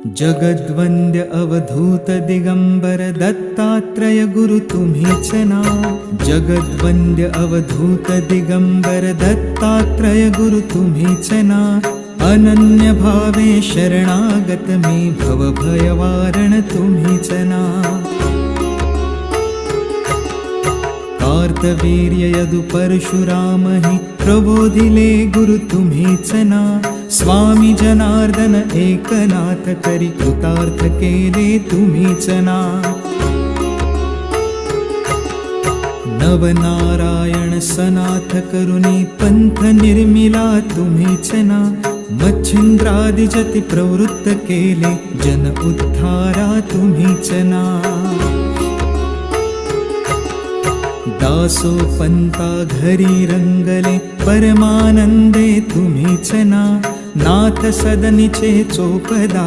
जगद्वन्द्य अवधूत दिगंबर दत्तात्रय गुरु तुम्हीच ना। जगद्वन्द्य अवधूत दिगंबर दत्तात्रय गुरु तुम्हीच ना। अनन्य भावे शरणागत मी भवभयवारण तुम्हीच ना। कार्तवीर्य यदु परशुराम हि प्रबोधिले गुरु तुम्हीच ना। स्वामी जनार्दन एकनाथ करी कृतार्थ केले तुम्हीच ना। नवनारायण सनाथ करुणी पंथ निर्मिला तुम्हीच ना। मच्छिंद्रादि जति प्रवृत्त केले जन उद्धारा तुम्हीच ना। दासो पंता घरी रंगले परमानंदे तुम्हीच ना। नाथ सदनीचे चोपदार